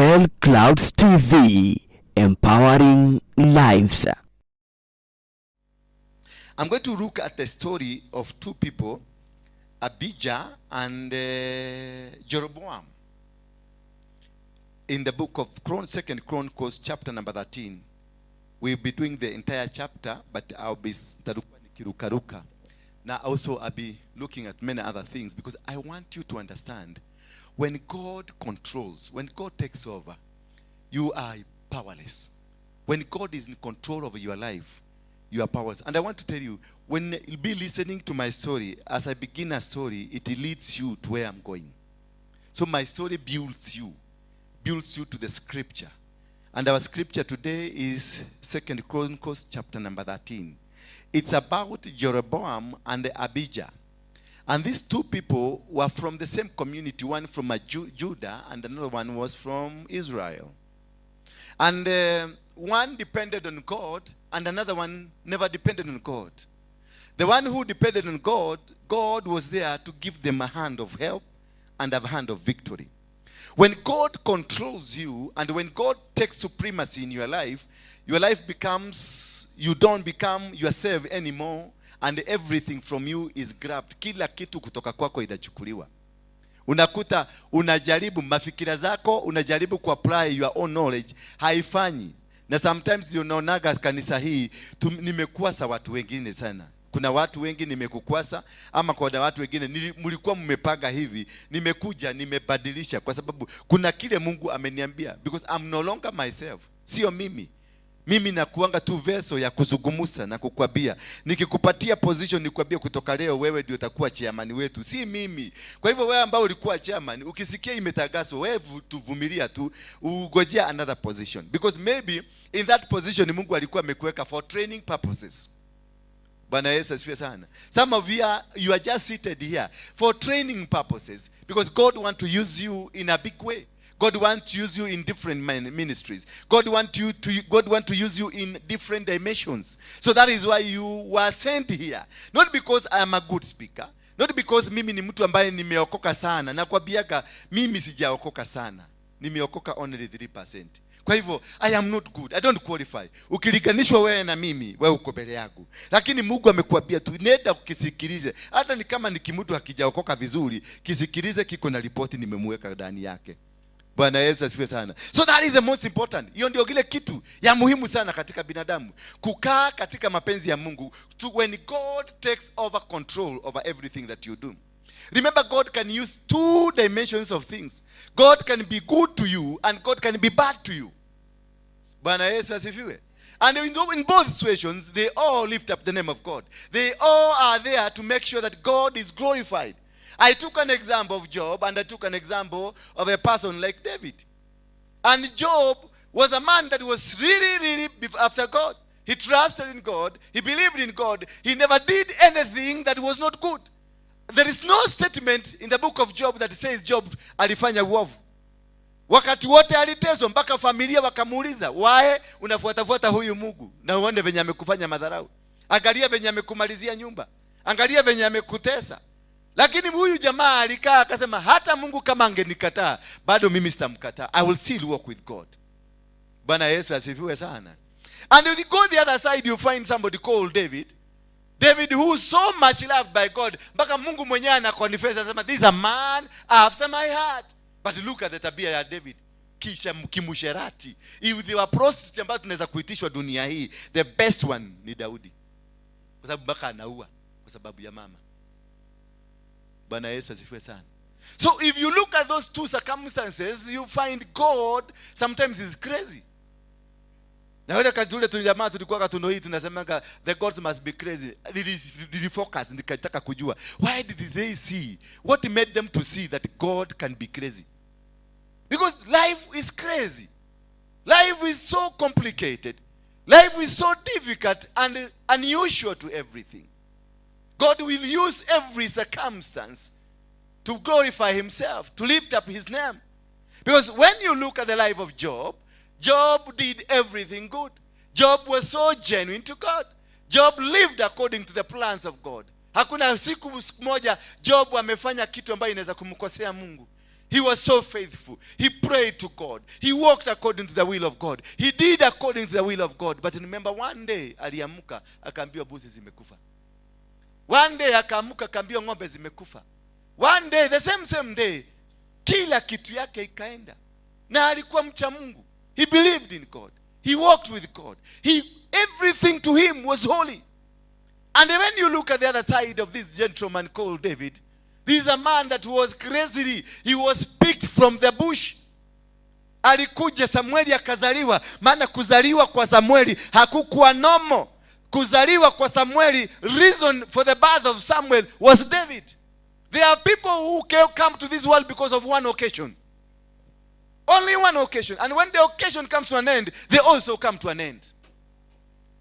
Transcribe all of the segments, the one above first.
Bethel Clouds TV, empowering lives. I'm going to look at the story of two people, Abijah and Jeroboam. In the book of 2 Chronicles, chapter number 13. We'll be doing the entire chapter, but I'll be kirukaruka. Now also I'll be looking at many other things because I want you to understand when God controls, when God takes over, you are powerless. When God is in control of your life, you are powerless. And I want to tell you, when you'll be listening to my story, as I begin a story, it leads you to where I'm going. So my story builds you to the scripture. And our scripture today is 2 Chronicles chapter number 13. It's about Jeroboam and Abijah. And these two people were from the same community, one from Judah and another one was from Israel. And one depended on God and another one never depended on God. The one who depended on God, God was there to give them a hand of help and a hand of victory. When God controls you and when God takes supremacy in your life becomes, you don't become yourself anymore, and everything from you is grabbed. Kila kitu kutoka kwako inachukuliwa. Unakuta unajaribu mafikira zako, unajaribu kuapply your own knowledge, haifanyi. Na sometimes unaonaga kanisa hii nimekuasa watu wengine sana. Kuna watu wengi nimekukwasa, ama kwa watu wengine mlikuwa mmepanga hivi, nimekuja nimebadilisha kwa sababu kuna kile Mungu ameniambia, because I'm no longer myself. Sio mimi. Mimi nakuanga tu vessel ya kuzungumza na kukwambia. Nikikupatia position nikwambia kutoka leo wewe ndio utakuwa chairman wetu. Si mimi. Kwa hivyo wewe ambao ulikuwa chairman, ukisikia imetangazwa, wewe tuvumilia tu, ugojea another position. Because maybe in that position Mungu alikuwa amekuweka for training purposes. Bwana Yesu asifiwe sana. Some of you are just seated here for training purposes because God wants to use you in a big way. God wants to use you in different ministries. God wants to use you in different dimensions. So that is why you were sent here. Not because I am a good speaker. Not because mimi ni mtu ambaye nimeokoka sana. Nakwambiaga mimi sijaokoka sana. Nimeokoka only 3%. Kwa hivyo I am not good. I don't qualify. Ukiliganishwa wewe na mimi, wewe uko mbele yangu. Lakini Mungu amekuambia tu nenda kukisikilize. Hata ni kama ni kimutu hakijaokoka vizuri, kisikilize, kiko na ripoti nimemweka ndani yake. Bwana Yesu asifiwe sana. So that is the most important. Hiyo ndio kile kitu ya muhimu sana katika binadamu. Kukaa katika mapenzi ya Mungu. When God takes over control over everything that you do. Remember, God can use two dimensions of things. God can be good to you and God can be bad to you. Bwana Yesu asifiwe. And in both situations, they all lift up the name of God. They all are there to make sure that God is glorified. I took an example of Job and I took an example of a person like David. And Job was a man that was really after God. He trusted in God. He believed in God. He never did anything that was not good. There is no statement in the book of Job that says Job alifanya uovu. Wakati wote aliteswa mpaka familia wakamuuliza, "Wae unafuata huyu Mungu na uone venye amekufanya madharau. Angalia venye amekumalizia nyumba. Angalia venye amekutesa." Lakini huyu jamaa alikaa akasema, hata Mungu kama angenikataa, bado mimi sitamkataa. I will still walk with God. Bwana Yesu asifiwe sana. And if you go the other side, you find somebody called David. David, who is so much loved by God, mpaka Mungu mwenyewe anakonfess anasema, "This is a man after my heart." But look at the tabia ya David. Kisha kimusherati. If they were prostitutes ambao tunaweza kuitishwa dunia hii, the best one ni Daudi. Kwa sababu mpaka anaua kwa sababu ya mama. Bwana Yesu asifiwe sana. So if you look at those two circumstances, you find God sometimes is crazy. Na wale katule tulijamaa tulikuwa katuno hii tunasemaga the gods must be crazy. Refocus, nikataka kujua why did they see, what made them to see that God can be crazy? Because life is crazy. Life is so complicated. Life is so difficult and unusual to everything. God will use every circumstance to glorify himself, to lift up his name. Because when you look at the life of Job, Job did everything good. Job was so genuine to God. Job lived according to the plans of God. Hakuna siku moja Job amefanya kitu ambayo inaweza kumkosea Mungu. He was so faithful. He prayed to God. He walked according to the will of God. He did according to the will of God. But remember, one day aliamuka akaambiwa mbuzi zimekufa. One day akaamka akaambiwa ng'ombe zimekufa. One day, the same day, kila kitu yake ikaenda. Na alikuwa mcha Mungu. He believed in God. He walked with God. Everything to him was holy. And when you look at the other side of this gentleman called David, this is a man that was crazily, he was picked from the bush. Alikuja Samueli akazaliwa, maana kuzaliwa kwa Samueli hakukuwa normal. Kuzaliwa kwa Samueli, reason for the birth of Samuel was David. There are people who come to this world because of one occasion. Only one occasion. And when the occasion comes to an end, they also come to an end.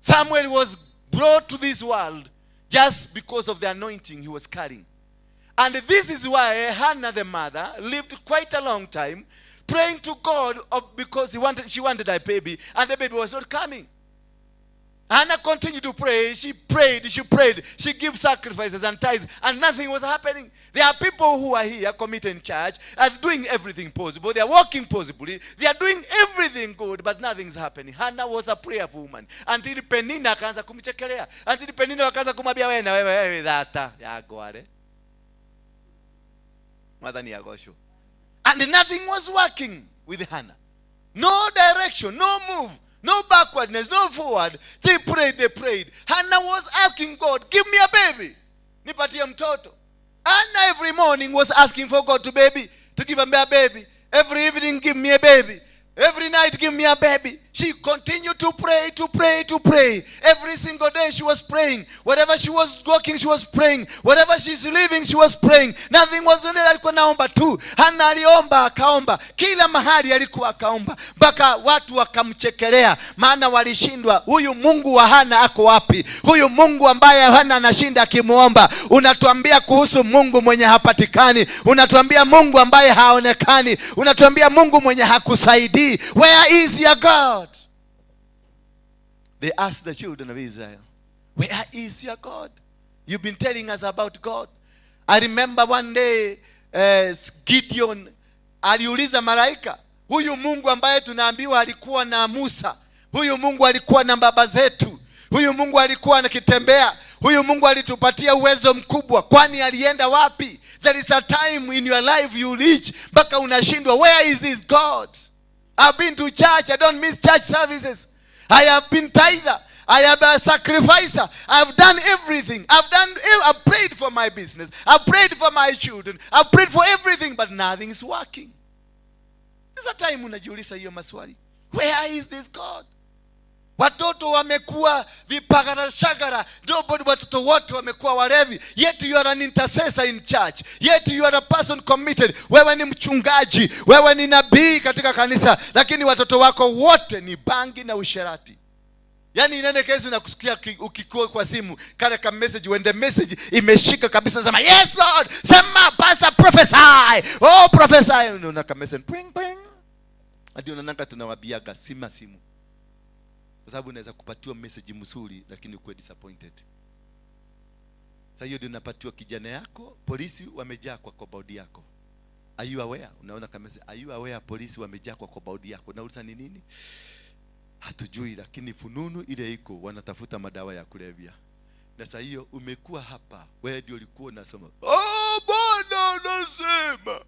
Samuel was brought to this world just because of the anointing he was carrying. And this is why Hannah the mother lived quite a long time praying to God because she wanted a baby, and the baby was not coming. Hannah continued to pray. She prayed. She gave sacrifices and tithes, and nothing was happening. There are people who are here committing church and doing everything possible. They are walking possibly. They are doing everything good, but nothing's happening. Hannah was a prayerful woman. Until Penina akaanza kumchekelea. Until Penina akaanza kumwambia wewe dhata ya gware. Madhani ya gosho. And nothing was working with Hannah. No direction, no move. No backwardness, no forward. They prayed. Hannah was asking God, give me a baby. Nipatie mtoto. Hannah every morning was asking for God to give me a baby. Every evening, give me a baby. Every night, give me a baby. She continued to pray. Every single day she was praying. Whatever she was working, she was praying. Whatever she's living, she was praying. Nothing was only alikuwa naomba tu. Hana aliomba akaomba. Kila mahali alikuwa akaomba. Mpaka watu wakamchekelea. Maana walishindwa. Huyu Mungu wa Hana ako wapi? Huyu Mungu ambaye Hana anashinda akimuomba. Unatuambia kuhusu Mungu mwenye hapatikani. Unatuambia Mungu ambaye haonekani. Unatuambia Mungu mwenye hakusaidii. Where is your God? They asked the children of Israel, where is your God? You've been telling us about God. I remember one day Gideon aliuliza malaika, huyu Mungu ambaye tunaambiwa alikuwa na Musa, huyu Mungu alikuwa na baba zetu, huyu Mungu alikuwa anakitembea, huyu Mungu alitupatia uwezo mkubwa, kwani alienda wapi? There is a time in your life you reach mpaka unashindwa, where is this God? I've been to church. I don't miss church services. I have been tither. I have a sacrificer. I've done everything. I've prayed for my business. I've prayed for my children. I've prayed for everything, but nothing is working. There's a time unajiuliza hiyo maswali. Where is this God? Watoto wamekuwa vipagara shagara. Nobody, watoto wote wamekuwa walevi. Yet you are an intercessor in church. Yet you are a person committed. Wewe ni mchungaji. Wewe ni nabii katika kanisa. Lakini watoto wako wote ni bangi na usherati. Yani inene kesi unakusikia ukikuwa kwa simu. Kale ka message, when the message imeshika kabisa sema, yes Lord, sema pastor prophesy. Oh prophesy. Unaka message. Ping ping. Hadi unananga tunawabiaga simu. Kwa sababu unaweza kupatiwa message mzuri lakini uko disappointed. Sasa hiyo ndio unapatiwa kijana yako, polisi wamejaa kwa compound yako. Are you aware? Unaona kama are you aware polisi wamejaa kwa compound yako? Unauliza ni nini? Hatujui, lakini fununu ile iko wanatafuta madawa ya kulevya. Na sasa hiyo umekuwa hapa, wewe ndio ulikuwa unasema, "Oh Bwana anasema,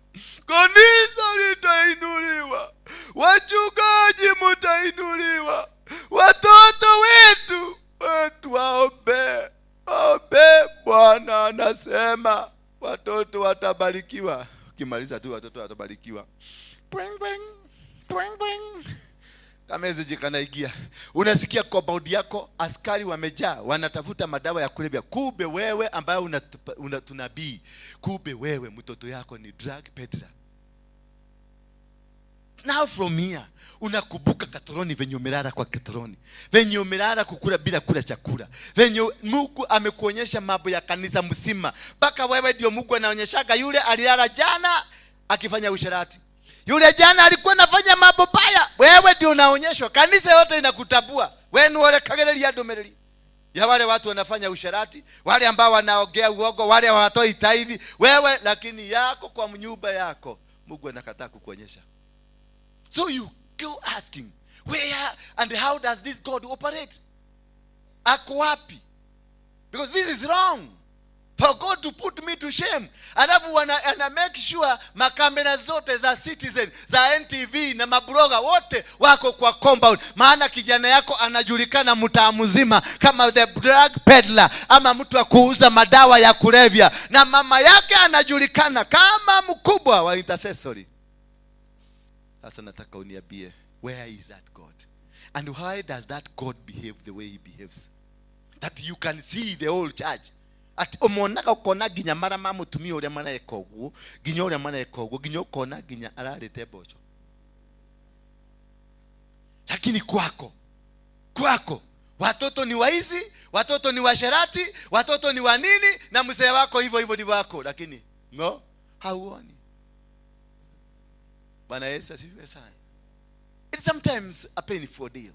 kanisa litainuliwa, wachungaji mtainuliwa, watoto wetu waombe. Bwana anasema watoto watabarikiwa." Ukimaliza tu watoto watabarikiwa. Bang bang. Bang bang. Kama zikanaingia, unasikia compound yako askari wamejaa, wanatafuta madawa ya kulevya. Kumbe wewe ambaye unatunabii, kumbe wewe mtoto yako ni drug peddler. Now from here, unakubuka katoroni venye umelala kwa katoroni. Venye umelala kukula bila kula chakula. Venye Mungu amekuonyesha mambo ya kanisa mzima. Mpaka wewe ndio Mungu anaonyeshaga yule alilala jana akifanya usherati. Yule jana alikuwa anafanya mambo baya. Wewe ndio unaonyeshwa. Kanisa yote inakutabua. Wewe ni wale kageleli ya domereli. Ya wale watu wanafanya usherati, wale ambao wanaongea uongo, wale hawatoi tithe. Wewe lakini yako kwa nyumba yako, Mungu anakataa kukuonyesha. So you go asking, where and how does this God operate? Ako wapi? Because this is wrong. For God to put me to shame. Alafu wana make sure makamera zote za Citizen, za NTV na mabloga wote wako kwa compound. Maana kijana yako anajulikana mtaa mzima kama the drug peddler, ama mtu wa kuuza madawa ya kulevya. Na mama yake anajulikana kama mkubwa wa intercessory. Sasa nataka uniambie, where is that God? And why does that God behave the way he behaves? That you can see the whole church. Ati omonaka ukona ginya mara mamutumia uri mana ekogu, ginya uri mana ekogu, ginya ukona ginya ararete bocho. Lakini kwako, watoto ni waizi, watoto ni washerati, watoto ni wanini, na mzee wako hivyo ni wako. Lakini no, hauoni. Bwana Yesu asifiwe sana. It's sometimes a painful deal.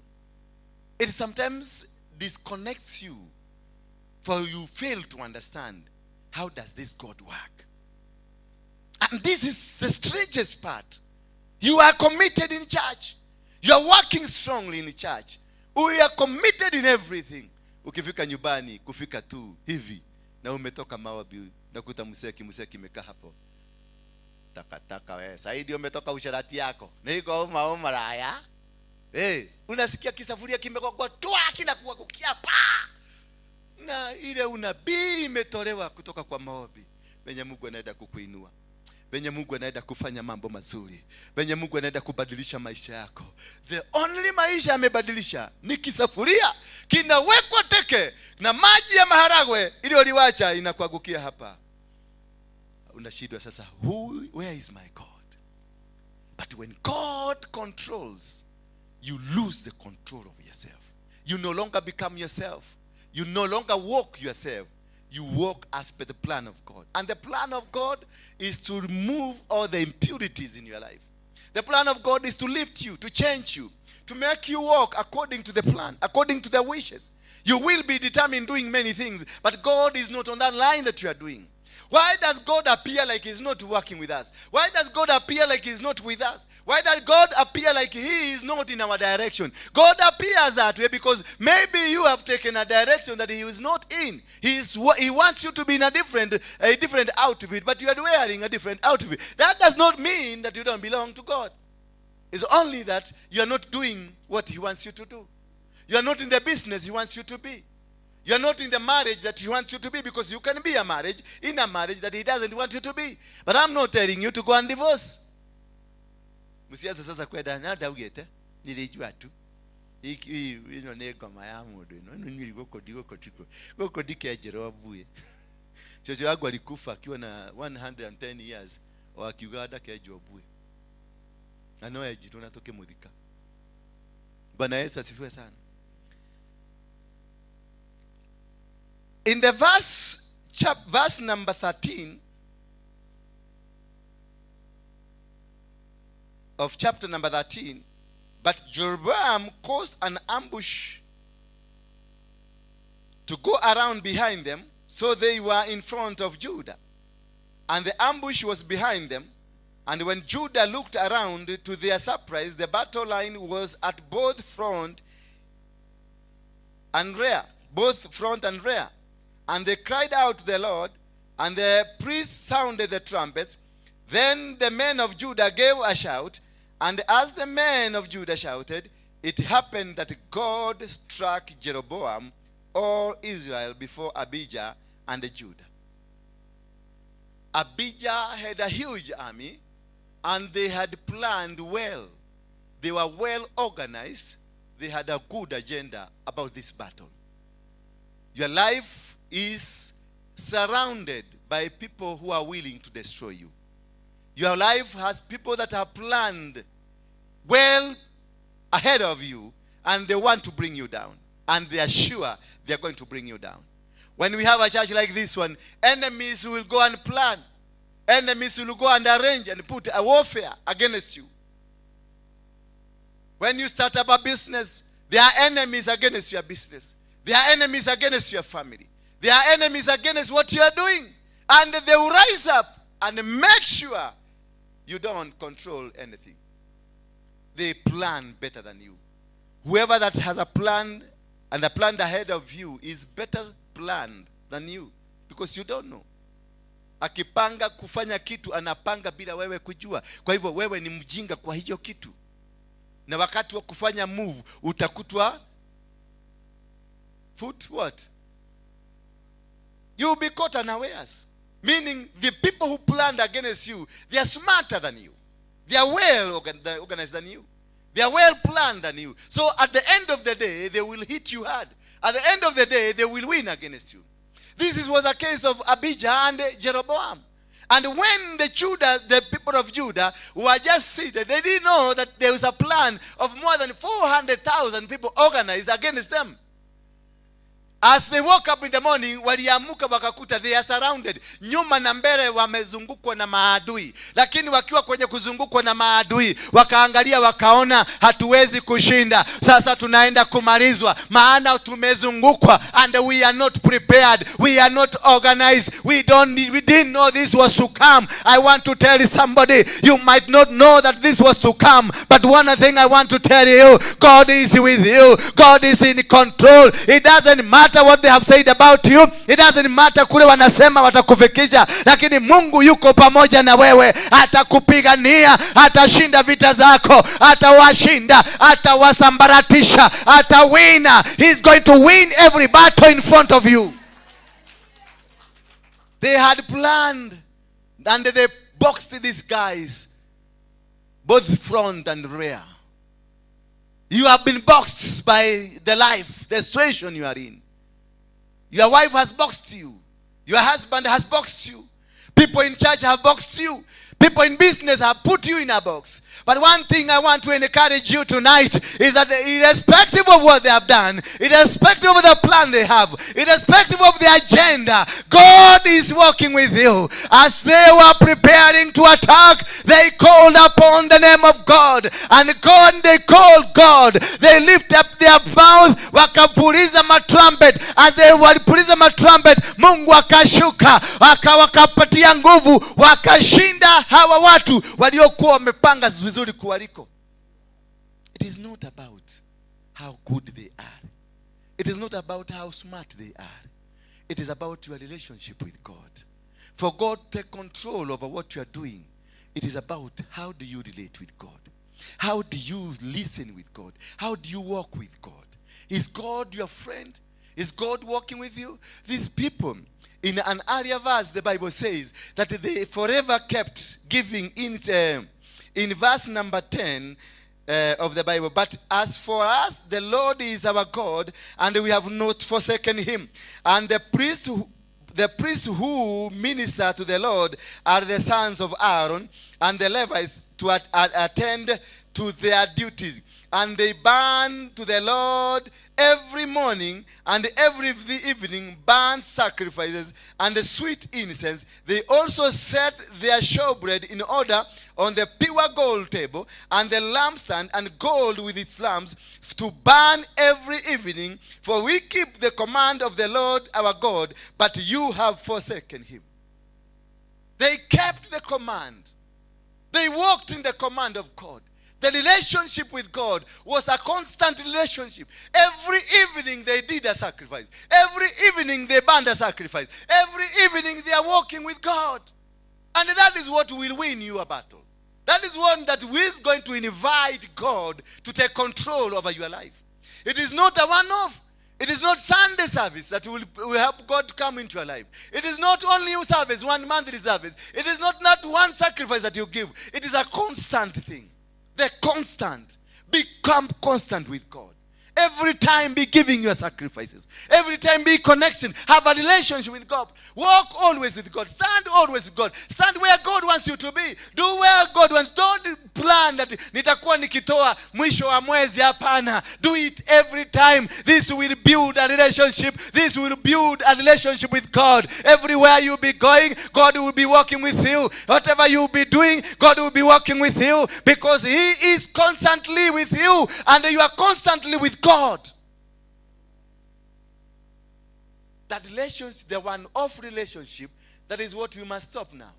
It sometimes disconnects you, for you fail to understand, how does this God work? And this is the strangest part. You are committed in church. You are working strongly in church. We are committed in everything. Ukifika nyumbani, kufika tu hivi, na umetoka mawabi, nakuta museki meka hapo. Taka wewe. Saidi umetoka usharati yako. Niko maraya. Unasikia kisafuria kimekwa toa kinakuwa kukia pa. Na ile unabii imetolewa kutoka kwa maombi. Venye Mungu anaenda kukuinua. Venye Mungu anaenda kufanya mambo mazuri. Venye Mungu anaenda kubadilisha maisha yako. The only maisha amebadilisha ni kisafuria kinawekwa teke na maji ya maharagwe ile uliwacha inakuangukia hapa. Unashindwa sasa, where is my God? But when God controls, you lose the control of yourself. You no longer become yourself. You no longer walk yourself. You walk as per the plan of God. And the plan of God is to remove all the impurities in your life. The plan of God is to lift you, to change you, to make you walk according to the plan, according to the wishes. You will be determined doing many things, but God is not on that line that you are doing. Why does God appear like he's not working with us? Why does God appear like he's not with us? Why does God appear like he is not in our direction? God appears that way because maybe you have taken a direction that he is not in. He wants you to be in a different outfit, but you are wearing a different outfit. That does not mean that you don't belong to God. It's only that you are not doing what he wants you to do. You are not in the business he wants you to be. You are not in the marriage that he wants you to be, because you can be in a marriage that he doesn't want you to be. But I'm not telling you to go and divorce. Msiaza sasa kwenda nada ugete nilijua tu. Ino negoma ya mudu ino nyiri goko dike jero abuye. Chocho wangu alikufa akiwa na 110 years wakiugada kejo abuye. Anoe jitu natoke mudika. Bwana Yesu asifiwe sana. In the verse number 13 of chapter number 13, but Jeroboam caused an ambush to go around behind them, so they were in front of Judah. And the ambush was behind them. And when Judah looked around, to their surprise, the battle line was at both front and rear. And they cried out to the Lord, and the priests sounded the trumpets. Then the men of Judah gave a shout, and as the men of Judah shouted, it happened that God struck Jeroboam, all Israel, before Abijah and Judah. Abijah had a huge army, and they had planned well. They were well organized. They had a good agenda about this battle. Your life is surrounded by people who are willing to destroy you. Your life has people that have planned well ahead of you, and they want to bring you down. And they are sure they are going to bring you down. When we have a church like this one, enemies will go and plan. Enemies will go and arrange and put a warfare against you. When you start up a business, there are enemies against your business. There are enemies against your family. There are enemies against what you are doing. And they will rise up and make sure you don't control anything. They plan better than you. Whoever that has a plan and a plan ahead of you is better planned than you, because you don't know. Akipanga kufanya kitu anapanga bila wewe kujua. Kwa hivyo wewe ni mjinga kwa hiyo kitu. Na wakati wa kufanya move utakutwa foot what? You will be caught unawares. Meaning the people who planned against you, they are smarter than you. They are well organized than you. They are well planned than you. So at the end of the day, they will hit you hard. At the end of the day, they will win against you. This was a case of Abijah and Jeroboam. And when the people of Judah were just seated, they didn't know that there was a plan of more than 400,000 people organized against them. As they woke up in the morning, waliamuka wakakuta they are surrounded. Nyuma na mbele wamezungukwa na maadui. Lakini wakiwa kwenye kuzungukwa na maadui, wakaangalia wakaona hatuwezi kushinda. Sasa tunaenda kumalizwa maana tumezungukwa, and we are not prepared. We are not organized. We didn't know this was to come. I want to tell somebody, you might not know that this was to come, but one thing I want to tell you, God is with you. God is in control. It doesn't matter what they have said about you. It doesn't matter kule wanasema watakufikisha, lakini Mungu yuko pamoja na wewe. Atakupigania, atashinda vita zako, atawashinda, atawasambaratisha, atawina. He's going to win every battle in front of you. They had planned and they boxed these guys, both front and rear. You have been boxed by the life, the situation you are in. Your wife has boxed you. Your husband has boxed you. People in church have boxed you. People in business have put you in a box. But one thing I want to encourage you tonight is that irrespective of what they have done, irrespective of the plan they have, irrespective of the agenda, God is working with you. As they were preparing to attack, they called upon the name of God. And God, they called God. They lift up their mouth, wakapuliza matrumpet. As they walipuliza matrumpet, Mungu akashuka, wakapatia nguvu, wakashinda hawa watu waliokuwa wamepanga vizuri kuwaliko. It is not about how good they are. It is not about how smart they are. It is about your relationship with God. For God to take control over what you are doing, it is about how do you relate with God? How do you listen with God? How do you walk with God? Is God your friend? Is God walking with you? These people, in an earlier verse, the Bible says that they forever kept giving in verse number 10 of the Bible. But as for us, the Lord is our God, and we have not forsaken him. And the priests who minister to the Lord are the sons of Aaron, and the Levites to attend to their duties. And they burn to the Lord every morning and every evening burnt sacrifices and the sweet incense. They also set their showbread in order on the pure gold table, and the lampstand and gold with its lamps to burn every evening. For we keep the command of the Lord our God, but you have forsaken him. They kept the command. They walked in the command of God. The relationship with God was a constant relationship. Every evening they did a sacrifice. Every evening they burned a sacrifice. Every evening they are walking with God. And that is what will win you a battle. That is one that is going to invite God to take control over your life. It is not a one-off. It is not Sunday service that will help God to come into your life. It is not only service, one monthly service. It is not one sacrifice that you give. It is a constant thing. The constant. Become constant with God. Every time be giving your sacrifices. Every time be connecting. Have a relationship with God. Walk always with God. Stand always with God. Stand where God wants you to be. Do where God wants. Don't plan that nitakuwa nikitoa mwisho wa mwezi. Hapana. Do it every time. This will build a relationship. This will build a relationship with God. Everywhere you be going, God will be walking with you. Whatever you be doing, God will be walking with you, because he is constantly with you and you are constantly with God. That relationship, the one-off relationship, that is what we must stop now.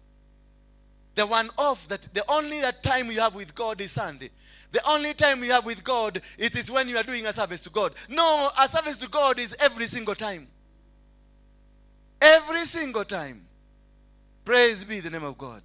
The one off, that the only time you have with God is Sunday. The only time you have with God, it is when you are doing a service to God. No, a service to God is every single time. Every single time. Praise be the name of God.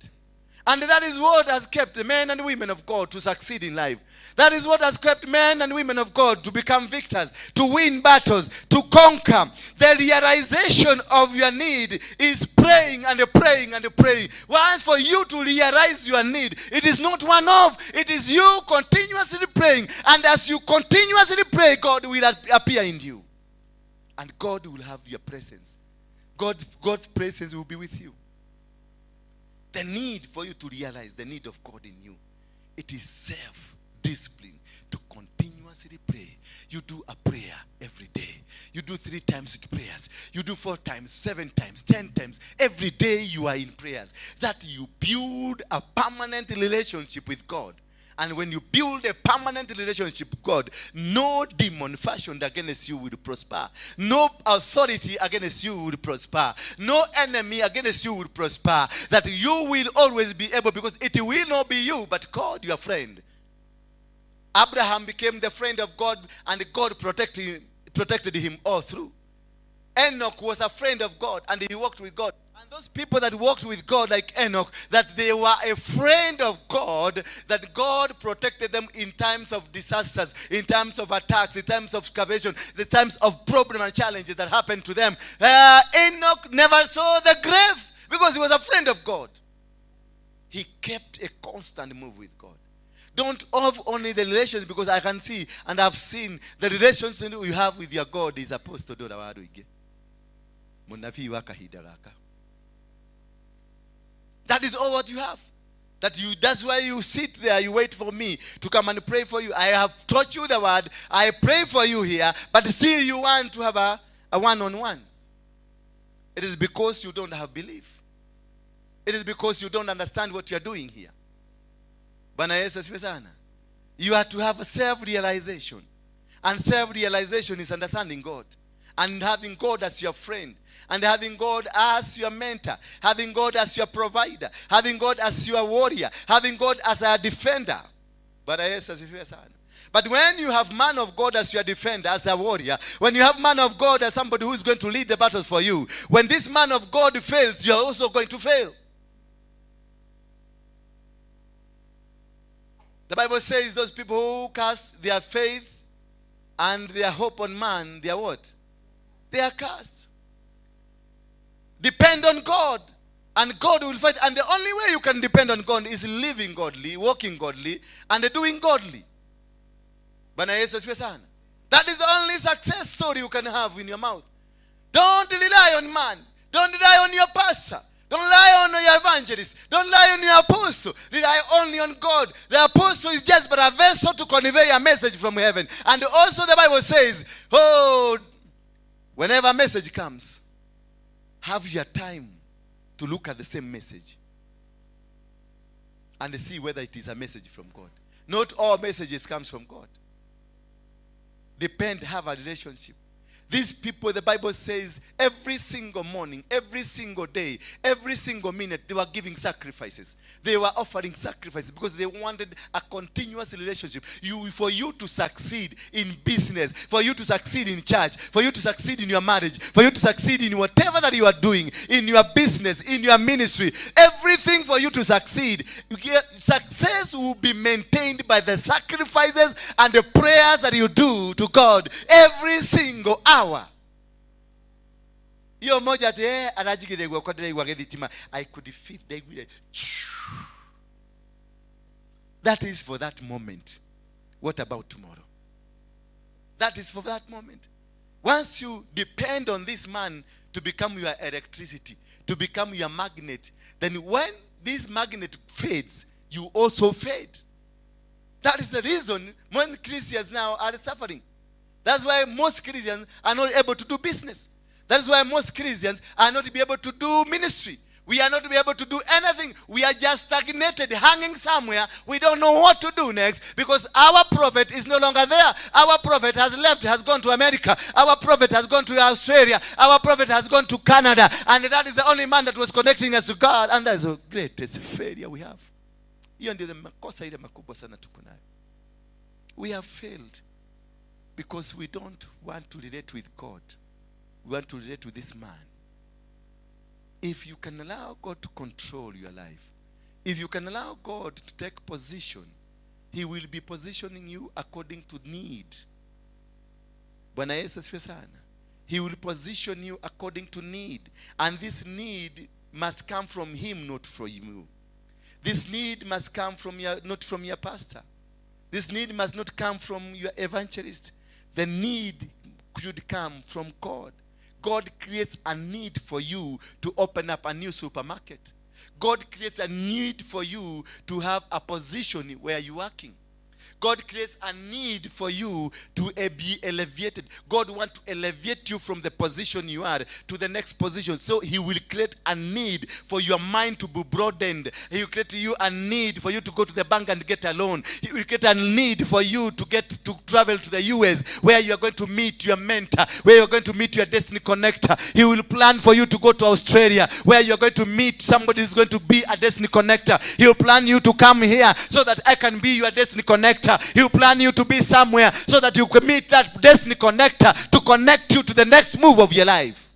And that is what has kept the men and women of God to succeed in life. That is what has kept men and women of God to become victors, to win battles, to conquer. The realization of your need is praying and praying and praying. Once for you to realize your need, it is not one off. It is you continuously praying. And as you continuously pray, God will appear in you. And God will have your presence. God's presence will be with you. The need for you to realize the need of God in you. It is self-discipline to continuously pray. You do a prayer every day. You do 3 times with prayers. You do 4 times, 7 times, 10 times. Every day you are in prayers. That you build a permanent relationship with God. And when you build a permanent relationship with God, no demon fashioned against you will prosper. No authority against you will prosper. No enemy against you will prosper. That you will always be able, because it will not be you, but God, your friend. Abraham became the friend of God, and God protected him all through. Enoch was a friend of God, and he walked with God. And those people that walked with God like Enoch, that they were a friend of God, that God protected them in times of disasters, in times of attacks, in times of excavation, the times of problems and challenges that happened to them. Enoch never saw the grave because he was a friend of God. He kept a constant move with God. Don't have only the relations, because I can see and I've seen the relations you have with your God is Apostle Dora WARUINGE. That is all what you have. That's why you sit there, you wait for me to come and pray for you. I have taught you the word, I pray for you here, but still you want to have a one-on-one. It is because you don't have belief. It is because you don't understand what you are doing here. Bwana Yesu asifiwe sana. You have to have a self-realization. And self-realization is understanding God. And having God as your friend. And having God as your mentor. Having God as your provider. Having God as your warrior. Having God as a defender. Bwana Yesu asifiwe sana. But when you have man of God as your defender, as a warrior, when you have man of God as somebody who is going to lead the battles for you, when this man of God fails, you are also going to fail. The Bible says those people who cast their faith and their hope on man, they are what? They are cast. Depend on God, and God will fight. And the only way you can depend on God is living godly, walking godly, and doing godly. Bwana Yesu asifiwe sana. That is the only success story you can have in your mouth. Don't rely on man. Don't rely on your pastor. Don't rely on your evangelist. Don't rely on your apostle. Rely only on God. The apostle is just but a vessel to convey a message from heaven. And also the Bible says, whenever a message comes, have your time to look at the same message and see whether it is a message from God. Not all messages comes from God. Depend, have a relationship. These people, the Bible says, every single morning, every single day, every single minute, they were giving sacrifices. They were offering sacrifices because they wanted a continuous relationship. For you to succeed in business, for you to succeed in church, for you to succeed in your marriage, for you to succeed in whatever that you are doing, in your business, in your ministry, everything for you to succeed, success will be maintained by the sacrifices and the prayers that you do to God every single hour. Yo moja te anajikide kwa kodre kwa geditima. I could defeat them. That is for that moment. What about tomorrow? That is for that moment. Once you depend on this man to become your electricity, to become your magnet, then when this magnet fades, you also fade. That is the reason when Christians now are suffering. That's why most Christians are not able to do business. That's why most Christians are not able to do ministry. We are not be able to do anything. We are just stagnated, hanging somewhere. We don't know what to do next because our prophet is no longer there. Our prophet has left, has gone to America. Our prophet has gone to Australia. Our prophet has gone to Canada. And that is the only man that was connecting us to God. And that's the greatest failure we have. We have failed because we don't want to relate with God. We want to relate with this man. If you can allow God to control your life, if you can allow God to take position, he will be positioning you according to need. Bwana Yesu asifiwe sana. He will position you according to need. And this need must come from him, not from you. This need must come from not from your pastor. This need must not come from your evangelist. The need should come from God. God creates a need for you to open up a new supermarket. God creates a need for you to have a position where you're working. God creates a need for you to be elevated. God wants to elevate you from the position you are to the next position. So he will create a need for your mind to be broadened. He will create you a need for you to go to the bank and get a loan. He will create a need for you to travel to the US, where you are going to meet your mentor, where you are going to meet your destiny connector. He will plan for you to go to Australia, where you are going to meet somebody who is going to be a destiny connector. He will plan you to come here so that I can be your destiny connector. He will plan you to be somewhere so that you can meet that destiny connector to connect you to the next move of your life.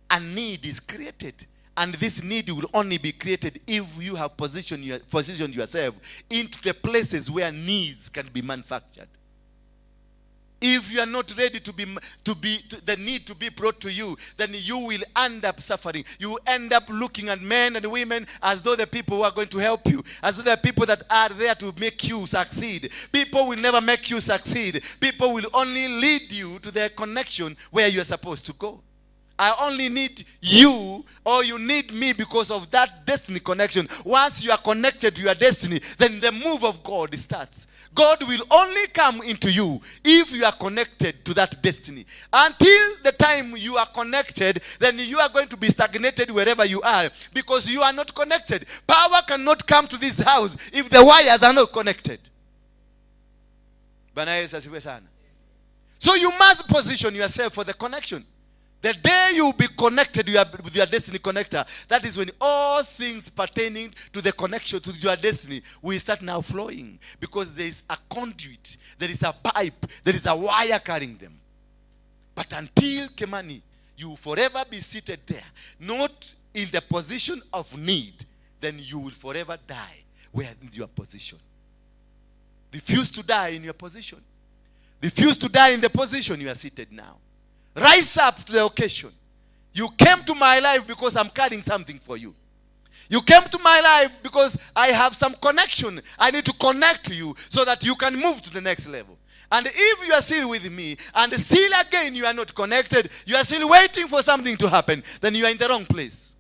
A need is created. And this need will only be created if you have positioned yourself into the places where needs can be manufactured. If you are not ready the need to be brought to you, then you will end up suffering. You will end up looking at men and women as though the people who are going to help you, as though the people that are there to make you succeed. People will never make you succeed. People will only lead you to the connection where you are supposed to go. I only need you, or you need me, because of that destiny connection. Once you are connected to your destiny, then the move of God starts. God will only come into you if you are connected to that destiny. Until the time you are connected, then you are going to be stagnated wherever you are, because you are not connected. Power cannot come to this house if the wires are not connected. So you must position yourself for the connection. The day you will be connected with your destiny connector, that is when all things pertaining to the connection to your destiny will start now flowing. Because there is a conduit, there is a pipe, there is a wire carrying them. But until Kemani, you will forever be seated there, not in the position of need, then you will forever die where in your position. Refuse to die in your position. Refuse to die in the position you are seated now. Rise up to the occasion. You came to my life because I'm carrying something for you. You came to my life because I have some connection. I need to connect to you so that you can move to the next level. And if you are still with me and still again you are not connected, you are still waiting for something to happen, then you are in the wrong place.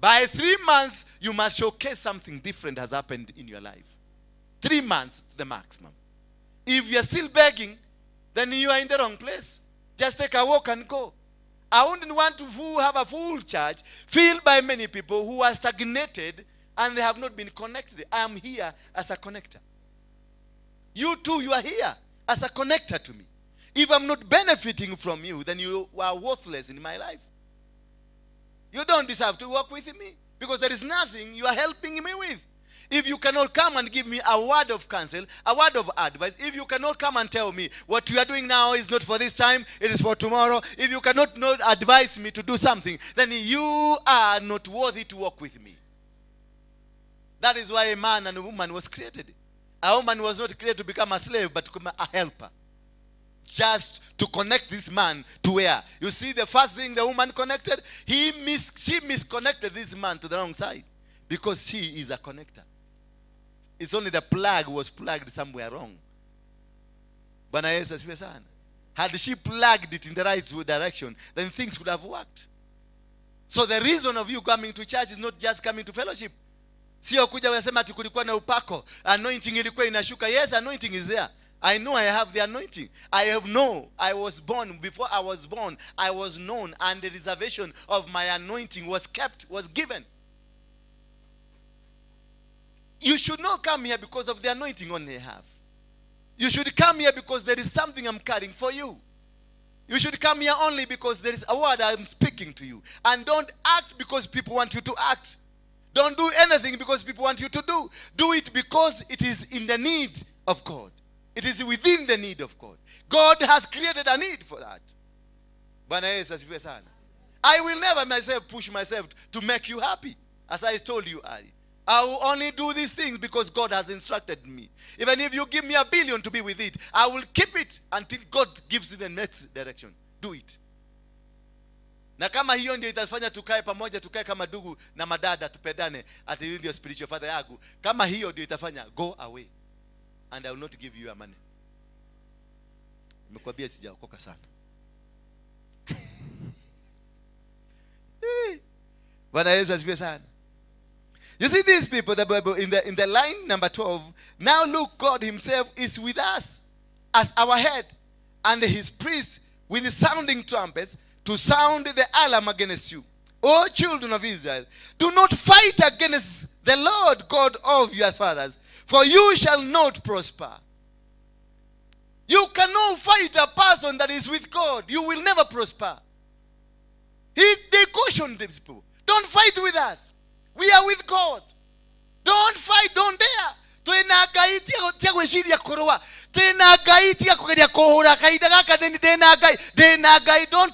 By 3 months, you must showcase something different has happened in your life. 3 months to the maximum. If you are still begging, then you are in the wrong place. Just take a walk and go. I wouldn't want to have a full church filled by many people who are stagnated and they have not been connected. I am here as a connector. You too, you are here as a connector to me. If I'm not benefiting from you, then you are worthless in my life. You don't deserve to work with me because there is nothing you are helping me with. If you cannot come and give me a word of counsel, a word of advice, if you cannot come and tell me what you are doing now is not for this time, it is for tomorrow, if you cannot advise me to do something, then you are not worthy to work with me. That is why a man and a woman was created. A woman was not created to become a slave, but to become a helper. Just to connect this man to where? You see, the first thing the woman connected, she misconnected this man to the wrong side because she is a connector. It's only the plug was plugged somewhere wrong. Had she plugged it in the right direction, then things would have worked. So the reason of you coming to church is not just coming to fellowship. Sio kuja unasema ati kulikuwa na upako, anointing ilikuwa inashuka. Yes, anointing is there. I know I have the anointing. I was born. Before I was born, I was known, and the reservation of my anointing was kept, was given. You should not come here because of the anointing only I have. You should come here because there is something I'm carrying for you. You should come here only because there is a word I'm speaking to you. And don't act because people want you to act. Don't do anything because people want you to do. Do it because it is in the need of God. It is within the need of God. God has created a need for that. I will never push myself to make you happy. As I told you earlier, I will only do these things because God has instructed me. Even if you give me $1 billion to be with it, I will keep it until God gives you the next direction. Do it. Na kama hiyo ndio itafanya tukae pamoja, tukae kama ndugu na madada, tupendane, ati hiyo ndio spiritual father yangu. Kama hiyo ndio itafanya, go away. And I will not give you your money. Nimekwambia sijaokoka sana. Bwana Yesu asifiwe sana. You see these people, the Bible, in the line number 12, now look, God himself is with us as our head, and his priests with the sounding trumpets to sound the alarm against you. O children of Israel, do not fight against the Lord God of your fathers, for you shall not prosper. You cannot fight a person that is with God. You will never prosper. They cautioned these people. Don't fight with us. We are with God. Don't fight, don't dare. Don't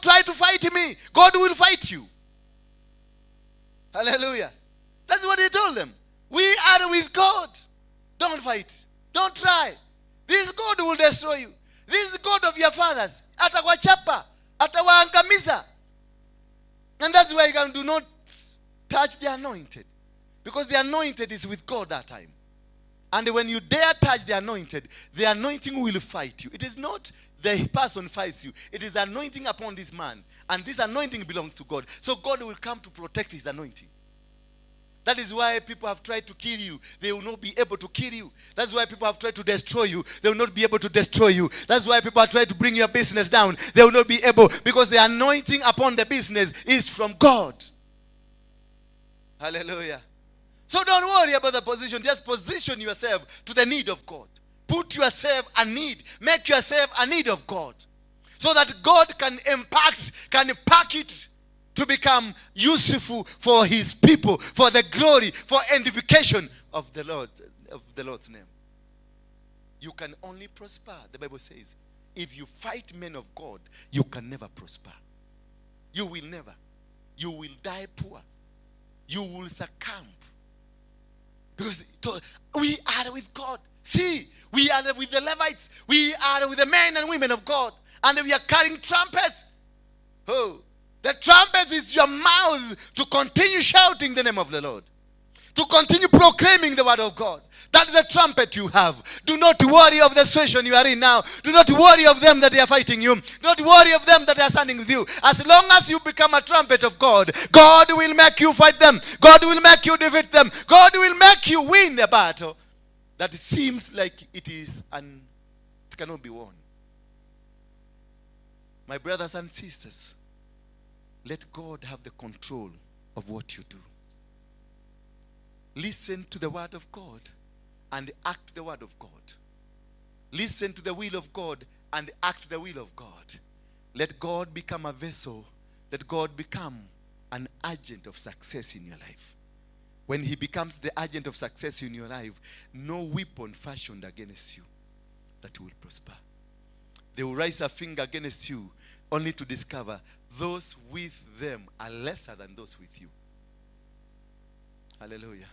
try to fight me. God will fight you. Hallelujah. That's what he told them. We are with God. Don't fight. Don't try. This God will destroy you. This is God of your fathers. Atawachapa. Atawaangamiza. And that's why you do not touch the anointed. Because the anointed is with God that time. And when you dare touch the anointing will fight you. It is not the person fights you. It is the anointing upon this man. And this anointing belongs to God. So God will come to protect his anointing. That is why people have tried to kill you. They will not be able to kill you. That's why people have tried to destroy you. They will not be able to destroy you. That's why people have tried to bring your business down. They will not be able, because the anointing upon the business is from God. Hallelujah. So don't worry about the position. Just position yourself to the need of God. Put yourself a need. Make yourself a need of God. So that God can pack it to become useful for his people, for the glory, for edification of the Lord's name. You can only prosper, the Bible says. If you fight men of God, you can never prosper. You will never. You will die poor. You will succumb. Because we are with God. See, we are with the Levites. We are with the men and women of God. And we are carrying trumpets. Oh, the trumpet is your mouth to continue shouting the name of the Lord. To continue proclaiming the word of God. That is the trumpet you have. Do not worry of the situation you are in now. Do not worry of them that they are fighting you. Do not worry of them that are standing with you. As long as you become a trumpet of God, God will make you fight them. God will make you defeat them. God will make you win the battle that seems like it cannot be won. My brothers and sisters, let God have the control of what you do. Listen to the word of God and act the word of God. Listen to the will of God and act the will of God. Let God become a vessel. Let God become an agent of success in your life. When he becomes the agent of success in your life, no weapon fashioned against you that will prosper. They will raise a finger against you only to discover those with them are lesser than those with you. Hallelujah.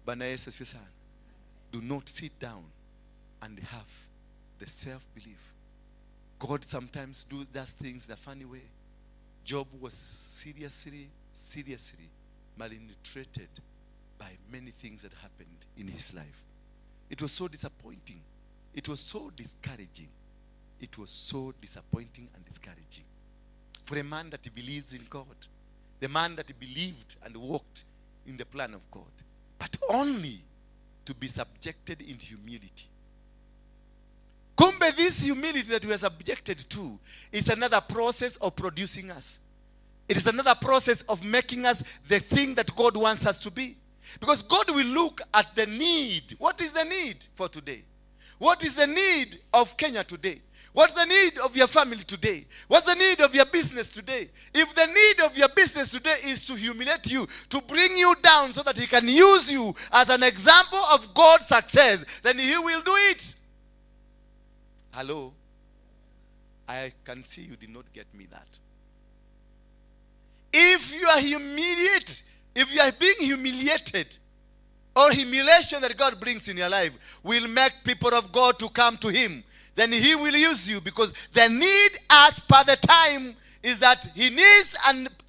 Bwana Yesu asifiwe sana. Do not sit down and have the self-belief. God sometimes does things in a funny way. Job was seriously malnutrited by many things that happened in his life. It was so disappointing. It was so discouraging. It was so disappointing and discouraging. For a man that believes in God, the man that believed and walked in the plan of God, but only to be subjected in humility. Kumbe, this humility that we are subjected to is another process of producing us. It is another process of making us the thing that God wants us to be. Because God will look at the need. What is the need for today? What is the need of Kenya today? What's the need of your family today? What's the need of your business today? If the need of your business today is to humiliate you, to bring you down so that he can use you as an example of God's success, then he will do it. Hello? I can see you did not get me that. If you are humiliated, if you are being humiliated, or humiliation that God brings in your life will make people of God to come to him, then he will use you, because the need as per the time is that he needs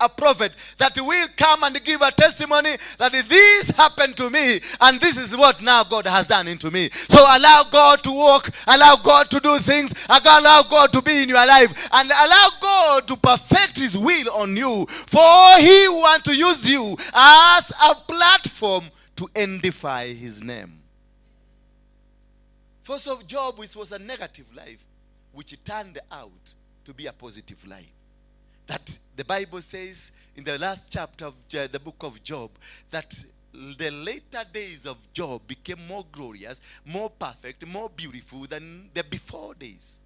a prophet that will come and give a testimony that this happened to me and this is what now God has done into me. So allow God to walk, allow God to do things, allow God to be in your life, and allow God to perfect his will on you, for he wants to use you as a platform to edify his name. First of Job, which was a negative life, which turned out to be a positive life. That the Bible says in the last chapter of the book of Job, that the later days of Job became more glorious, more perfect, more beautiful than the before days.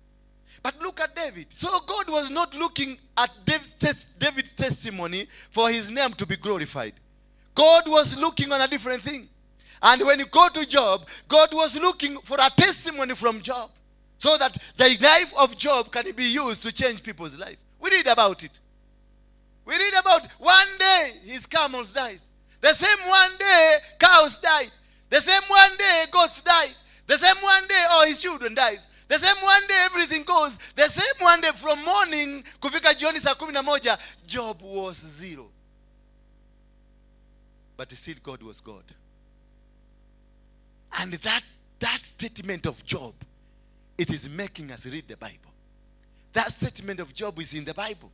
But look at David. So God was not looking at David's testimony for his name to be glorified. God was looking on a different thing. And when you go to Job, God was looking for a testimony from Job, so that the life of Job can be used to change people's life. We read about it. We read about one day his camels died. The same one day cows died. The same one day goats died. The same one day all his children died. The same one day everything goes. The same one day from morning kufika jioni saa 11, Job was zero. But still God was God. And that statement of Job, it is making us read the Bible. That statement of Job is in the Bible.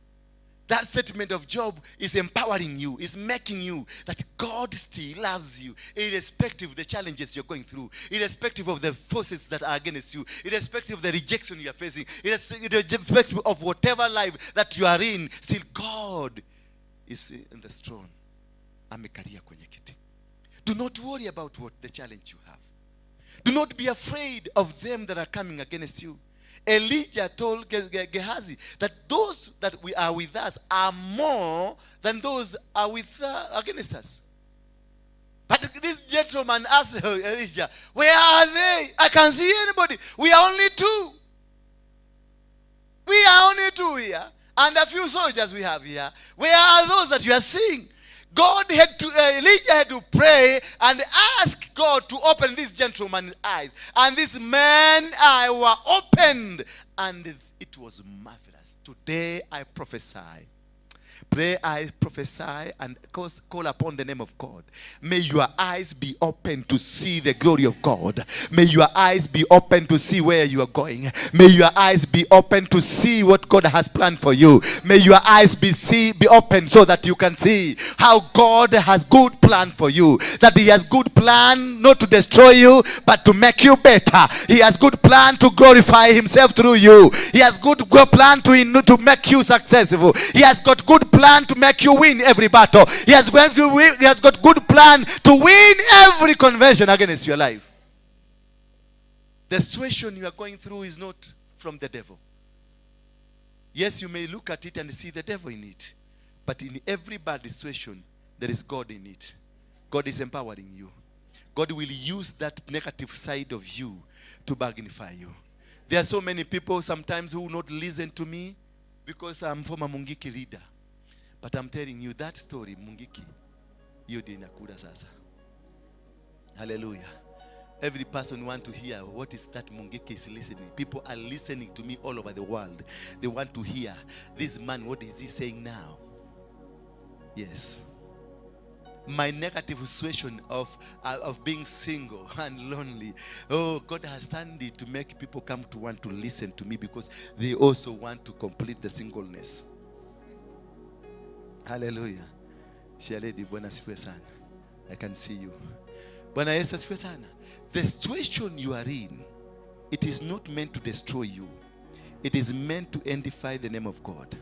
That statement of Job is empowering you, is making you that God still loves you, irrespective of the challenges you're going through, irrespective of the forces that are against you, irrespective of the rejection you're facing, irrespective of whatever life that you are in, still God is in the throne. Amekalia kwenye kiti. Do not worry about what the challenge you have. Do not be afraid of them that are coming against you. Elijah told Gehazi that those that we are with us are more than those are with against us. But this gentleman asked Elijah, where are they? I can't see anybody. We are only two. We are only two here. And a few soldiers we have here. Where are those that you are seeing? Elijah had to pray and ask God to open this gentleman's eyes. And this man's eyes were opened. And it was marvelous. Today I prophesy. Pray, I prophesy and call upon the name of God. May your eyes be open to see the glory of God. May your eyes be open to see where you are going. May your eyes be open to see what God has planned for you. May your eyes be open so that you can see how God has good plan for you. That he has good plan not to destroy you, but to make you better. He has good plan to glorify himself through you. He has good plan to make you successful. He has got good plan to make you win every battle. He has got good plan to win every convention against your life. The situation you are going through is not from the devil. Yes, you may look at it and see the devil in it, but in every bad situation there is God in it. God is empowering you. God will use that negative side of you to magnify you. There are so many people sometimes who will not listen to me because I'm from a Mungiki leader. But I'm telling you that story, Mungiki, you did nakura sasa. Hallelujah. Every person want to hear what is that Mungiki is listening. People are listening to me all over the world. They want to hear this man, what is he saying now? Yes. My negative situation of being single and lonely. Oh, God has done it to make people come to want to listen to me because they also want to complete the singleness. Hallelujah. I can see you. The situation you are in it is not meant to destroy you. It is meant to edify the name of God.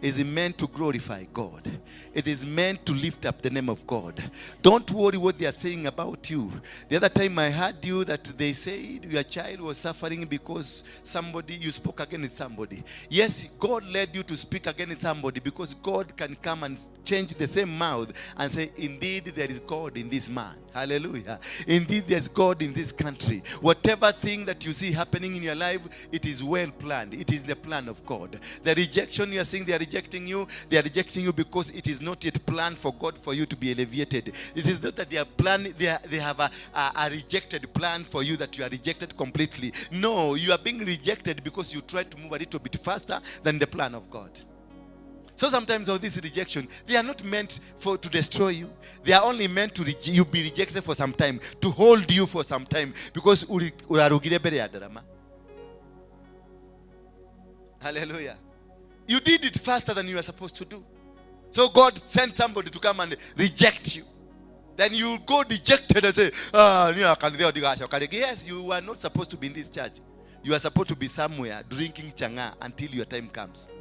It is meant to glorify God. It is meant to lift up the name of God. Don't worry what they are saying about you. The other time I heard you that they said your child was suffering because you spoke against somebody. Yes, God led you to speak against somebody because God can come and change the same mouth and say, indeed there is God in this man. Hallelujah. Indeed there is God in this country. Whatever thing that you see happening in your life, it is well planned. It is the plan of God. The rejection you are seeing, they are rejecting you. They are rejecting you because it is not yet planned for God for you to be elevated. It is not that they have a rejected plan for you, that you are rejected completely. No, you are being rejected because you try to move a little bit faster than the plan of God. So sometimes all this rejection, they are not meant to destroy you. They are only meant to you be rejected for some time, to hold you for some time, because hallelujah. You did it faster than you were supposed to do. So God sent somebody to come and reject you. Then you go dejected and say, yes, you are not supposed to be in this church. You are supposed to be somewhere drinking changa until your time comes.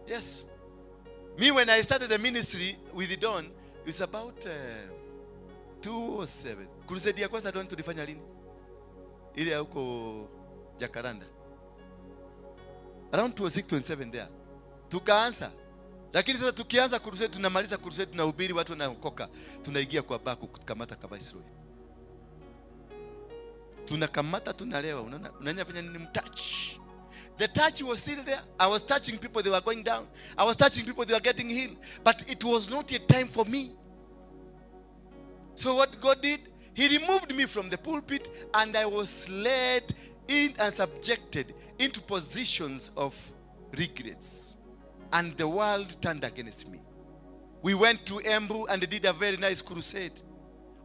Yes. Me, when I started the ministry with the Dawn, it was about 2007. Crusade ya kwanza Dawn tulifanya lini? Ile huko Jacaranda. Around 2006, 2007 there. Tukaanza. Lakini sasa tukianza crusade, tunamaliza crusade, tunahubiri watu wanaokoka, tunaingia kwa baa kukamata ka Viceroy. Tunakamata, tunalewa, unaona fanya nini mtouch. The touch was still there. I was touching people, they were going down. I was touching people, they were getting healed. But it was not yet time for me. So what God did, He removed me from the pulpit, and I was led in and subjected into positions of regrets. And the world turned against me. We went to Embu and did a very nice crusade,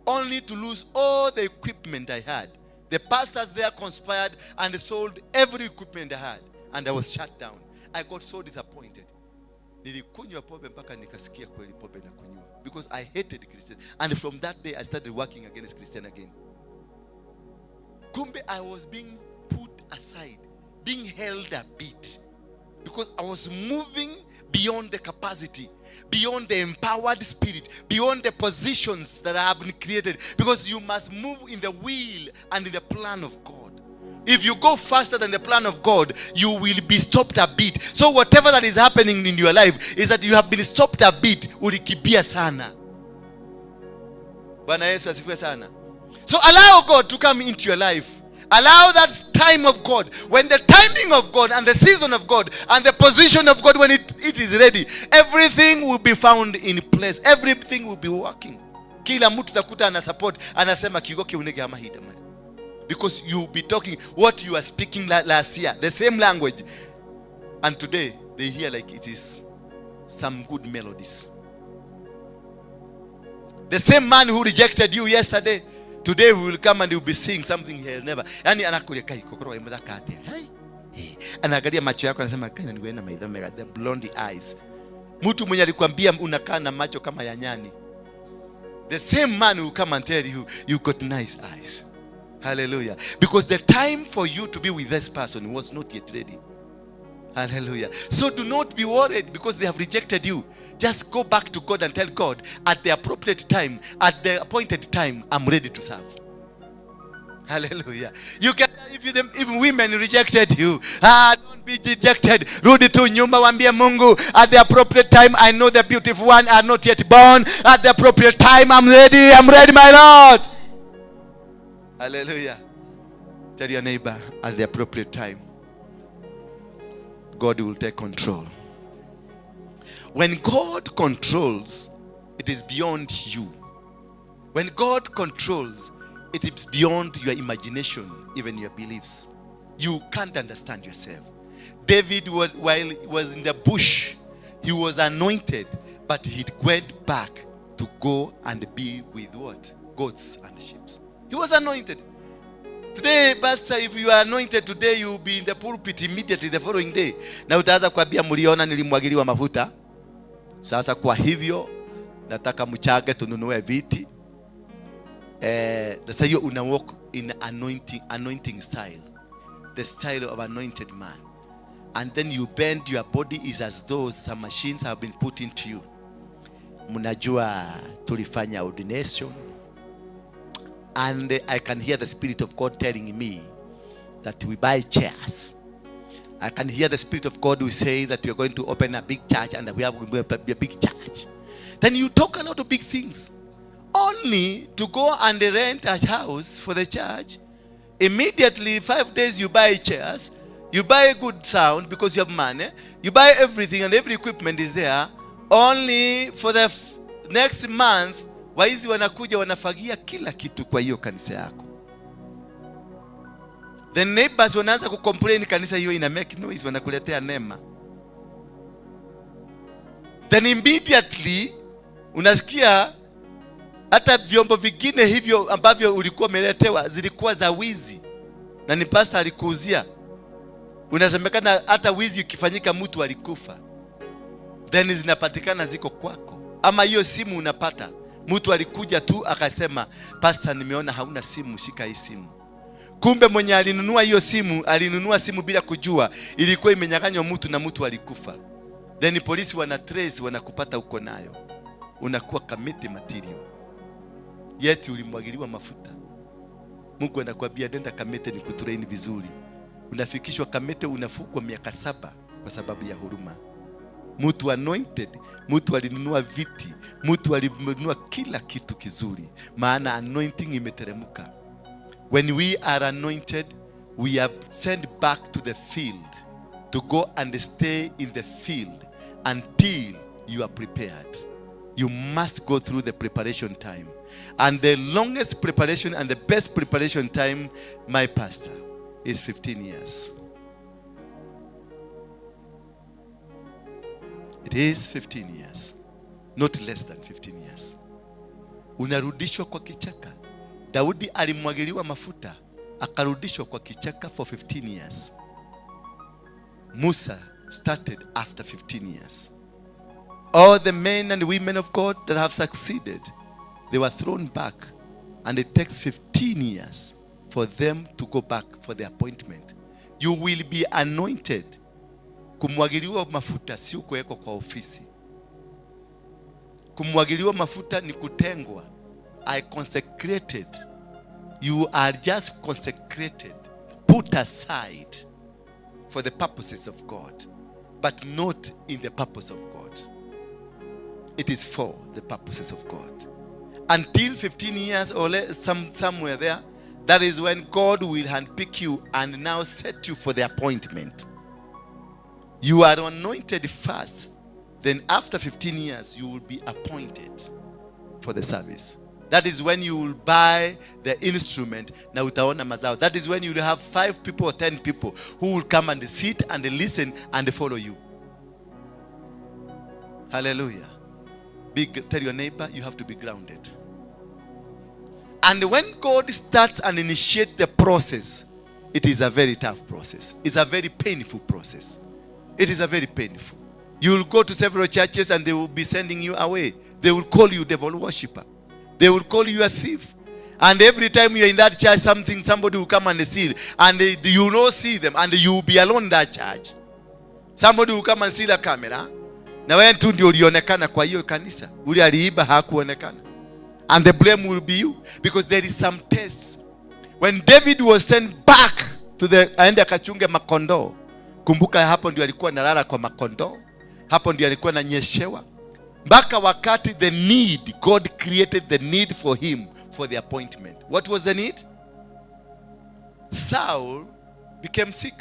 only to lose all the equipment I had. The pastors there conspired and sold every equipment I had, and I was shut down. I got so disappointed. Because I hated Christian. And from that day I started working against Christian again. Kumbe, I was being put aside, being held a bit, because I was moving beyond the capacity, beyond the empowered spirit, beyond the positions that have been created. Because you must move in the will and in the plan of God. If you go faster than the plan of God, you will be stopped a bit. So whatever that is happening in your life is that you have been stopped a bit. Ulikibia sana. Bwana Yesu asifiwe sana. So allow God to come into your life. Allow that time of God. When the timing of God and the season of God and the position of God, when it is ready, everything will be found in place. Everything will be working. Kila mtu takuta ana support, anasema kigoke unege amahida man. Because you will be talking what you are speaking last year, the same language. And today, they hear like it is some good melodies. The same man who rejected you yesterday, today we will come and he will be singing something he never. Yani anakuja kai kokoro imeza kate. Hey. Anagalia macho yako anasema kana ni wena maidha the blonde eyes. Mtu mwenye alikwambia unakaa na macho kama ya nyani. The same man will come and tell you you got nice eyes. Hallelujah. Because the time for you to be with this person was not yet ready. Hallelujah. So do not be worried because they have rejected you. Just go back to God and tell God, at the appropriate time, at the appointed time, I'm ready to serve. Hallelujah. You can, if women rejected you, don't be dejected. Rudi tu nyumba wambie Mungu, at the appropriate time, I know the beautiful one are not yet born. At the appropriate time, I'm ready, my Lord. Hallelujah. Tell your neighbor, at the appropriate time, God will take control. When God controls, it is beyond you. When God controls, it is beyond your imagination, even your beliefs. You can't understand yourself. David, while he was in the bush, he was anointed, but he went back to go and be with what? Goats and sheep. He was anointed. Today, Pastor, if you are anointed today, you will be in the pulpit immediately the following day. Na utaanza kuambia mliona nilimwagiliwa mafuta. Sasa kwa hivyo nataka mchage tununue viti. Sasa hiyo una walk in anointing style, the style of anointed man. And then you bend your body, is as though some machines have been put into you. Mnajua tulifanya ordination, and I can hear the Spirit of God telling me that we buy chairs. I can hear the Spirit of God who say that we are going to open a big church and that we are going to be a big church. Then you talk a lot of big things, only to go and rent a house for the church. Immediately, 5 days you buy chairs, you buy a good sound because you have money, you buy everything and every equipment is there, only for the next month waizi wanakuja wanafagia kila kitu kwa hiyo kanisa yako. The neighbors wanaanza kucomplain kanisa hiyo ina make noise, wanakuletea neema. Then immediately unasikia hata vyombo vingine hivyo ambavyo ulikuwa umeletewa zilikuwa za wizi na ni pastor alikuuzia. Unasemekana hata wizi ukifanyika mtu alikufa, then zinapatikana ziko kwako. Ama hiyo simu unapata, mtu alikuja tu akasema, pastor nimeona hauna simu, shika hii simu. Kumbe mwenye alinunua hiyo simu, alinunua simu bila kujua ilikuwa imenyang'anywa mtu na mtu alikufa. Then polisi wana trace, wanakupata uko nayo, unakuwa committee material. Yeti ulimwagiliwa mafuta. Mungu anakuambia nenda Kamete ni kutrain vizuri. Unafikishwa Kamete, unafungwa miaka 7 kwa sababu ya huruma. Mtu anointed, mtu alinunua viti, mtu alinunua kila kitu kizuri, maana anointing imeteremka. When we are anointed, we are sent back to the field to go and stay in the field until you are prepared. You must go through the preparation time. And the longest preparation and the best preparation time, my pastor, is 15 years. It is 15 years. Not less than 15 years. Unarudishwa kwa kichaka. Daudi alimwagiliwa mafuta, akarudishwa kwa kichaka for 15 years. Musa started after 15 years. All the men and women of God that have succeeded, they were thrown back, and it takes 15 years for them to go back for the appointment. You will be anointed. Kumwagiliwa mafuta si kuwekwa kwa ofisi. Kumwagiliwa mafuta ni kutengwa. I consecrated. You are just consecrated, put aside for the purposes of God, but not in the purpose of God. It is for the purposes of God. Until 15 years or somewhere there, that is when God will handpick you and now set you for the appointment. You are anointed first, then after 15 years you will be appointed for the service. That is when you will buy the instrument na utaona mazao. That is when you will have 5 people or 10 people who will come and sit and listen and follow you. Hallelujah. Tell your neighbor, you have to be grounded. And when God starts and initiates the process, it is a very tough process. It's a very painful process. It is a very painful. You will go to several churches and they will be sending you away. They will call you devil worshipper. They will call you a thief. And every time you're in that church, somebody will come and steal. And you will not see them. And you will be alone in that church. Somebody will come and steal a camera. Na wewe tu ndio ulionekana kwa hiyo kanisa. Ule aliiba hakuonekana. And the blame will be you. Because there is some tests. When David was sent back to aende akachunge makondoo. Kumbuka hapo ndio alikuwa analala kwa makondoo. Hapo ndio alikuwa ananyeshewa. Mpaka wakati the need, God created the need for him for the appointment. What was the need? Saul became sick.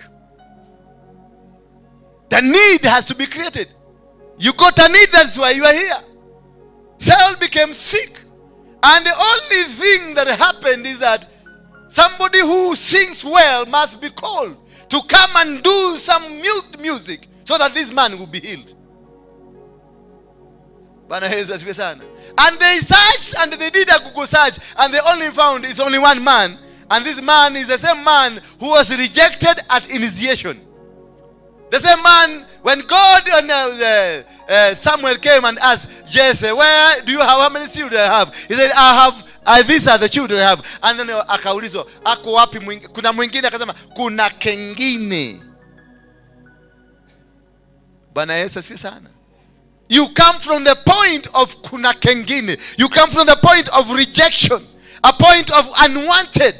The need has to be created. You got a need, that's why you are here. Saul became sick. And the only thing that happened is that somebody who sings well must be called to come and do some music so that this man will be healed. And they searched and they did a Google search and they only found it's only one man. And this man is the same man who was rejected at initiation. The same man, when God and Samuel came and asked Jesse, where do you have, how many children do I have? He said, I have These are the children I have. And then akaulizwa, ako wapi mwingine? Kuna mwingine? Akasema kuna kengine. Bwana Yesu asifiwe sana. You come from the point of kuna kengine. You come from the point of rejection, a point of unwanted.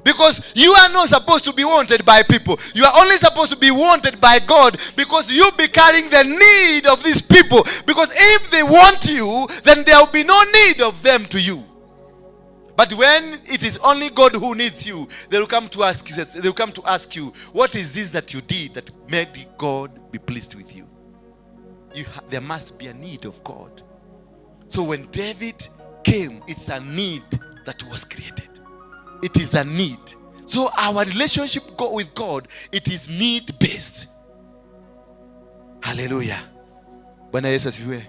Because you are not supposed to be wanted by people. You are only supposed to be wanted by God, because you be carrying the need of these people. Because if they want you, then there will be no need of them to you. But when it is only God who needs you, they will come to ask you. They will come to ask you, what is this that you did that made God be pleased with you? There must be a need of God. So when David came, it's a need that was created. It is a need. So our relationship with God, it is need based. Hallelujah. Bwana Yesu asifiwe.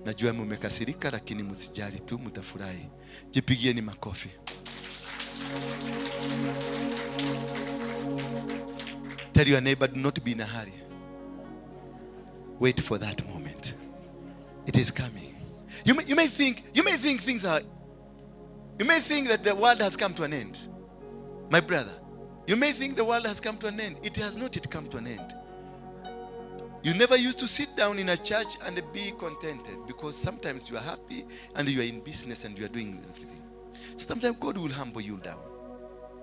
Najua mmekasirika, lakini msijali tu, mtafurahi. Jipigieni makofi. Tell your neighbor, do not be in a hurry. Wait for that moment. It is coming. You may think things are. You may think that the world has come to an end. My brother, you may think the world has come to an end. It has not yet come to an end. You never used to sit down in a church and be contented, because sometimes you are happy and you are in business and you are doing everything. So sometimes God will humble you down.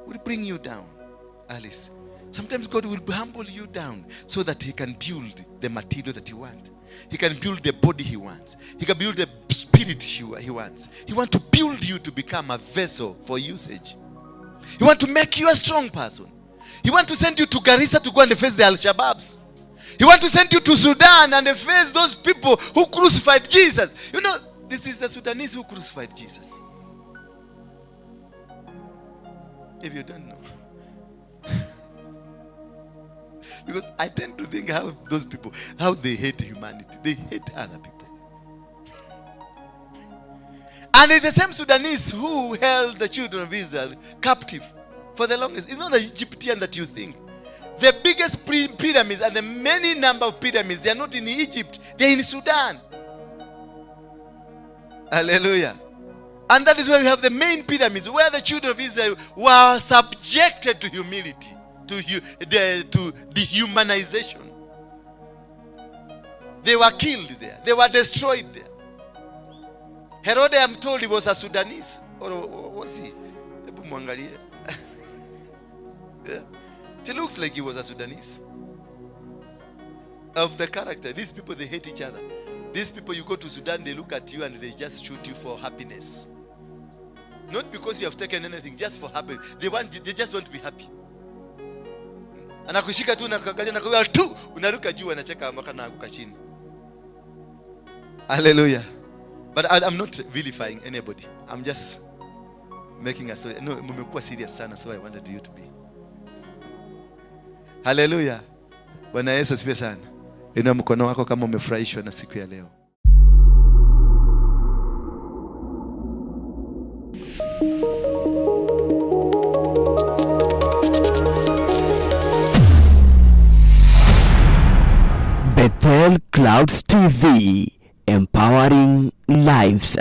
Will bring you down. Alice. Sometimes God will humble you down so that He can build the material that you want. He can build the body He wants. He can build the spirit He wants. He wants to build you to become a vessel for usage. He wants to make you a strong person. He wants to send you to Garissa to go and face the Al-Shabaabs. He wants to send you to Sudan and face those people who crucified Jesus. You know, this is the Sudanese who crucified Jesus. If you don't know. Because I tend to think how those people, how they hate humanity. They hate other people. And it's the same Sudanese who held the children of Israel captive for the longest. It's not the Egyptian that you think. The biggest pyramids and the many number of pyramids, they are not in Egypt. They are in Sudan. Hallelujah. And that is where we have the main pyramids, where the children of Israel were subjected to humility, to dehumanization. They were killed there. They were destroyed there. Herod, I'm told, he was a Sudanese. Or was he? Yeah. It looks like he was a Sudanese. Of the character. These people, they hate each other. These people, you go to Sudan, they look at you and they just shoot you for happiness. Not because you have taken anything, just for happiness. They just want to be happy. Anakushika tu na kakaja na kwa tu unaruka juu anacheka mpaka na anguka chini. Hallelujah. But I'm not vilifying anybody. I'm just making a story. No, mmekuwa serious sana, so I wanted you to be. Hallelujah. Bwana Yesu asifiwe sana. Inua mkono wako kama umefurahishwa na siku ya leo. Bethel Clouds TV, empowering lives.